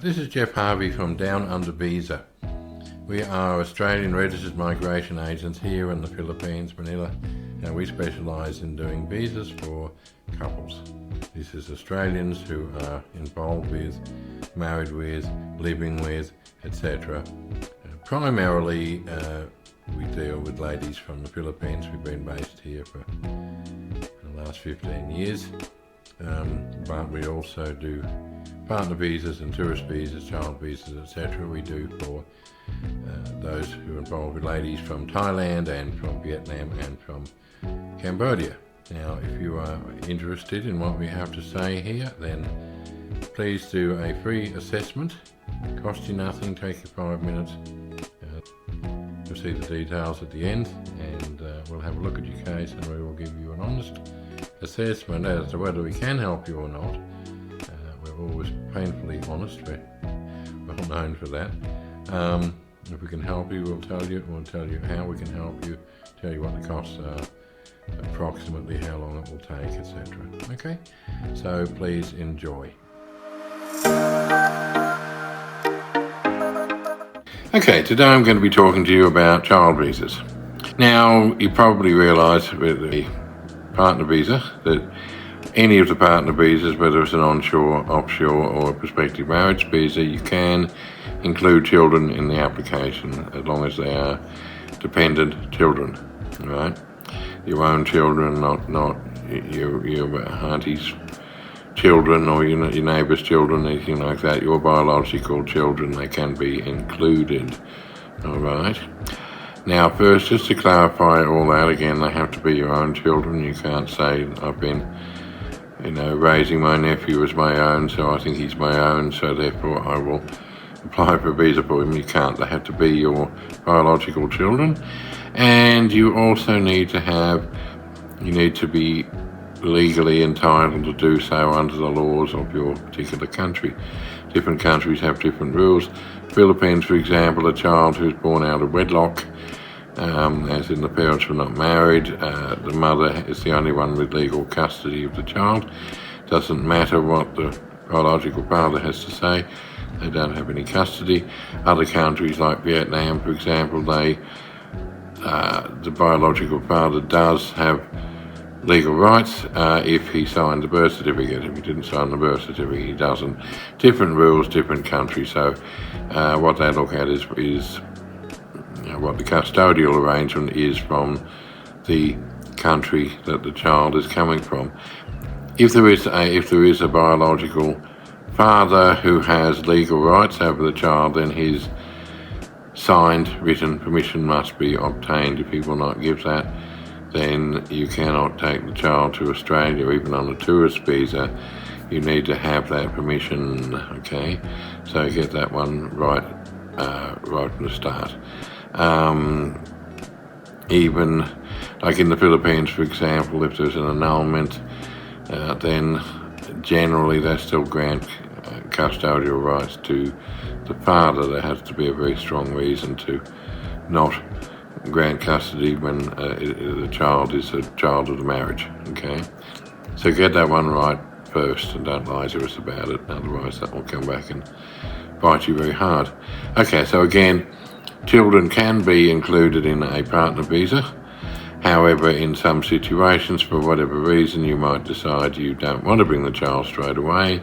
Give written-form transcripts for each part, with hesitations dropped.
This is Jeff Harvie from Down Under Visa. We are Australian registered migration agents here in the Philippines, Manila, and we specialise in doing visas for couples. This is Australians who are involved with, married with, living with, etc. Primarily, we deal with ladies from the Philippines. We've been based here for the last 15 years, but we also do partner visas and tourist visas, child visas, etc. We do for those who are involved with ladies from Thailand and from Vietnam and from Cambodia. Now, if you are interested in what we have to say here, then please do a free assessment. Cost you nothing, take you 5 minutes. You'll see the details at the end, and we'll have a look at your case and we will give you an honest assessment as to whether we can help you or not. We're always painfully honest, we're well known for that. If we can help you, we'll tell you how we can help you, tell you what the costs are, approximately how long it will take, etc. Okay, so please enjoy. Okay, today I'm going to be talking to you about child visas. Now, you probably realise with the partner visa that any of the partner visas, whether it's an onshore, offshore or a prospective marriage visa, you can include children in the application as long as they are dependent children, right? Your own children, not your auntie's children or your neighbour's children, anything like that. Your biological children, they can be included, all right? Now, first, just to clarify all that again, they have to be your own children. You can't say, I've been raising my nephew as my own, so I think he's my own, so therefore I will apply for a visa for him. You can't. They have to be your biological children. And you also need to be legally entitled to do so under the laws of your particular country. Different countries have different rules. Philippines, for example, a child who's born out of wedlock, as in the parents were not married, the mother is the only one with legal custody of the child. Doesn't matter what the biological father has to say, they don't have any custody. Other countries like Vietnam, for example, the biological father does have legal rights if he signed the birth certificate. If he didn't sign the birth certificate, he doesn't. Different rules, different countries. So what they look at is what the custodial arrangement is from the country that the child is coming from. If there is a biological father who has legal rights over the child, then his signed written permission must be obtained. If he will not give that, then you cannot take the child to Australia. Even on a tourist visa, you need to have that permission, okay? So get that one right from the start. Even like in the Philippines, for example, if there's an annulment, then generally they still grant custodial rights to the father. There has to be a very strong reason to not grant custody when the child is a child of the marriage, okay? So get that one right first and don't lie to us about it, otherwise that will come back and bite you very hard. Okay, so again, children can be included in a partner visa. However, in some situations, for whatever reason, you might decide you don't want to bring the child straight away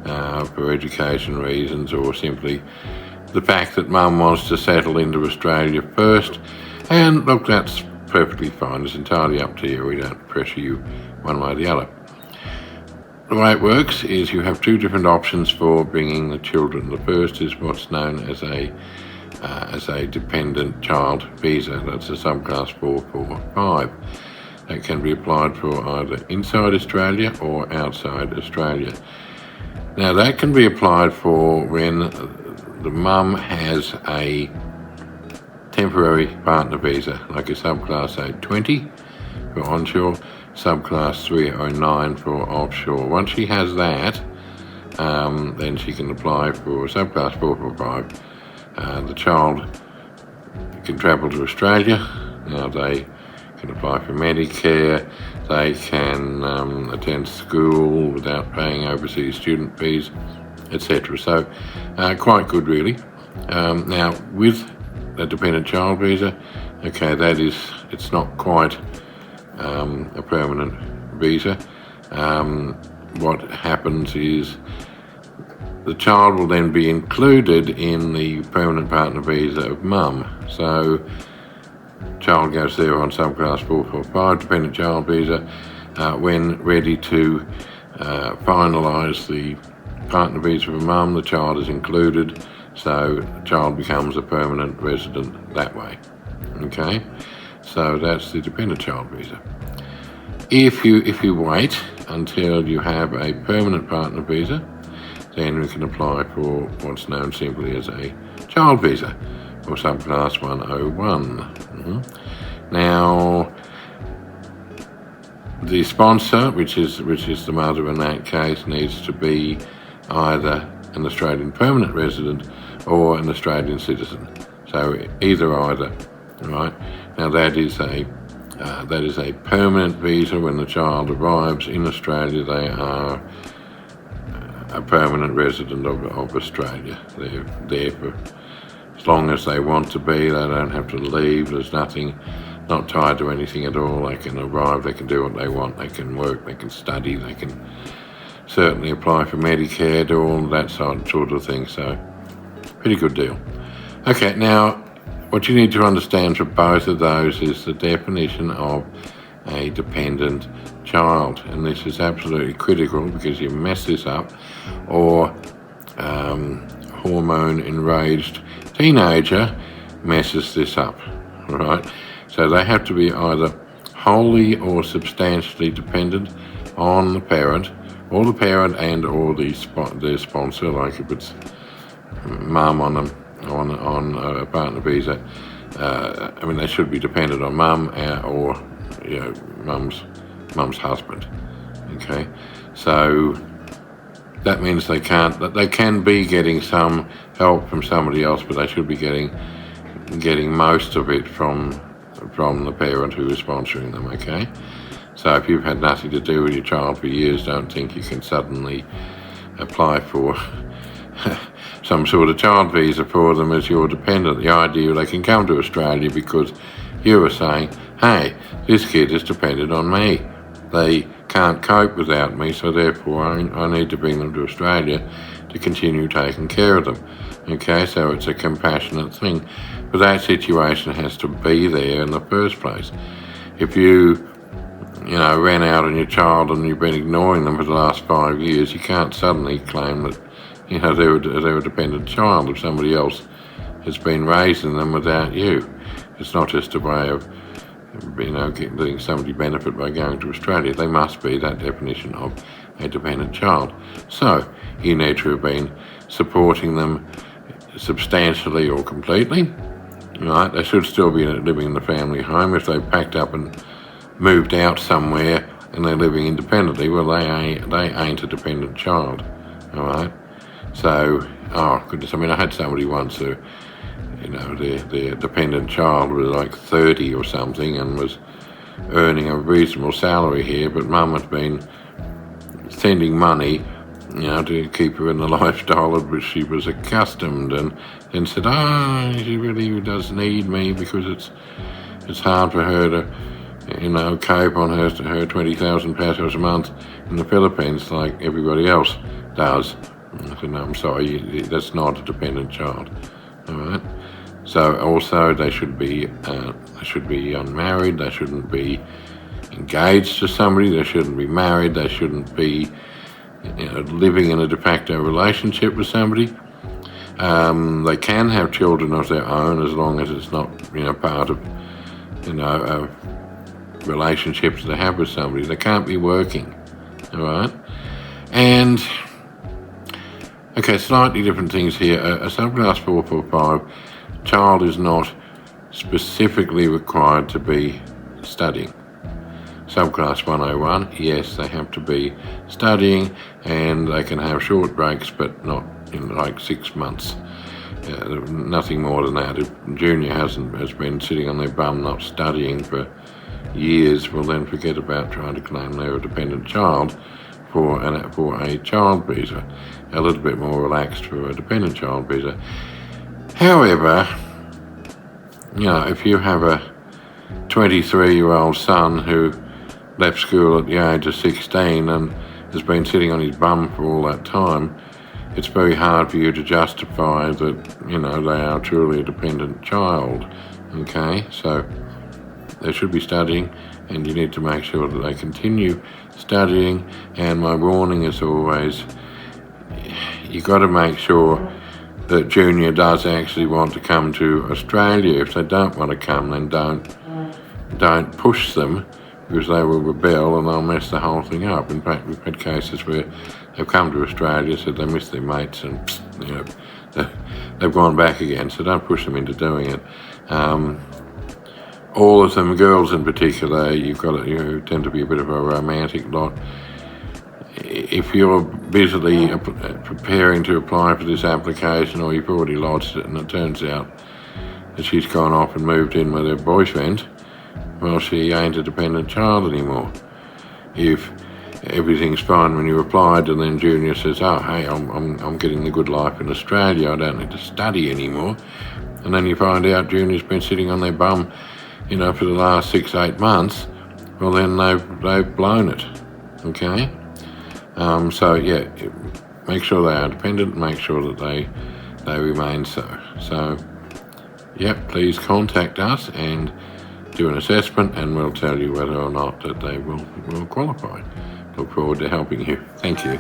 for education reasons, or simply the fact that mum wants to settle into Australia first. And look, that's perfectly fine. It's entirely up to you. We don't pressure you one way or the other. The way it works is you have two different options for bringing the children. The first is what's known as a dependent child visa. That's a Subclass 445. That can be applied for either inside Australia or outside Australia. Now, that can be applied for when the mum has a temporary partner visa, like a Subclass 820 for onshore, Subclass 309 for offshore. Once she has that, then she can apply for Subclass 445. The child can travel to Australia. Now they can apply for Medicare, they can attend school without paying overseas student fees, etc. So quite good, really. Now, with a dependent child visa, okay, it's not quite a permanent visa. What happens is the child will then be included in the permanent partner visa of mum. So child goes there on subclass 445 dependent child visa. When ready to finalise the partner visa of mum, the child is included, so the child becomes a permanent resident that way. Okay, so that's the dependent child visa. If you wait until you have a permanent partner visa, then we can apply for what's known simply as a child visa, or subclass 101. Now, the sponsor, which is the mother in that case, needs to be either an Australian permanent resident or an Australian citizen. So either, right? Now that is a permanent visa. When the child arrives in Australia, they are a permanent resident of Australia. They're there for as long as they want to be. They don't have to leave. There's nothing, not tied to anything at all. They can arrive, they can do what they want, they can work, they can study, they can certainly apply for Medicare, do all that sort of thing. So pretty good deal. Okay, now what you need to understand for both of those is the definition of a dependent child, and this is absolutely critical because you mess this up, or hormone enraged teenager messes this up, right? So they have to be either wholly or substantially dependent on the parent, or the parent and or their sponsor. Like if it's mum on a partner visa, I mean they should be dependent on mum or mum's husband. Okay, so that means they can be getting some help from somebody else, but they should be getting most of it from the parent who is sponsoring them. Okay, so if you've had nothing to do with your child for years, don't think you can suddenly apply for some sort of child visa for them as your dependent. The idea they can come to Australia because you are saying, hey, this kid is dependent on me. They can't cope without me, so therefore I need to bring them to Australia to continue taking care of them. Okay, so it's a compassionate thing. But that situation has to be there in the first place. If you ran out on your child and you've been ignoring them for the last 5 years, you can't suddenly claim that they're a dependent child if somebody else has been raising them without you. It's not just a way of letting somebody benefit by going to Australia. They must be that definition of a dependent child. So you need to have been supporting them substantially or completely. Right? They should still be living in the family home. If they've packed up and moved out somewhere and they're living independently, well, they ain't a dependent child. All right. So, oh goodness, I mean, I had somebody once who, their dependent child was like 30 or something and was earning a reasonable salary here, but mum had been sending money, to keep her in the lifestyle of which she was accustomed, and then said, she really does need me because it's hard for her to, cope on her £20,000 a month in the Philippines like everybody else does. I said, no, I'm sorry, that's not a dependent child. All right. So also they should be unmarried. They shouldn't be engaged to somebody. They shouldn't be married. They shouldn't be living in a de facto relationship with somebody. They can have children of their own as long as it's not part of a relationship they have with somebody. They can't be working. All right. And okay, slightly different things here. A subclass 445 child is not specifically required to be studying. Subclass 101, yes, they have to be studying and they can have short breaks, but not in like 6 months. Nothing more than that. If junior has been sitting on their bum not studying for years, well then forget about trying to claim they're a dependent child for a child visa, a little bit more relaxed for a dependent child visa. However, if you have a 23-year-old son who left school at the age of 16 and has been sitting on his bum for all that time, it's very hard for you to justify that, they are truly a dependent child, okay? So they should be studying, and you need to make sure that they continue studying. And my warning is always, you got to make sure that Junior does actually want to come to Australia. If they don't want to come, then don't push them, because they will rebel and they'll mess the whole thing up. In fact, we've had cases where they've come to Australia, said they miss their mates, and they've gone back again. So don't push them into doing it. All of them, girls in particular, you tend to be a bit of a romantic lot. If you're busily preparing to apply for this application, or you've already lodged it and it turns out that she's gone off and moved in with her boyfriend, well, she ain't a dependent child anymore. If everything's fine when you applied, and then Junior says, oh, hey, I'm getting the good life in Australia, I don't need to study anymore, and then you find out Junior's been sitting on their bum, for the last 6-8 months, well, then they've blown it, okay? So, yeah, make sure they are dependent, make sure that they remain so. So, please contact us and do an assessment, and we'll tell you whether or not that they will qualify. Look forward to helping you. Thank you.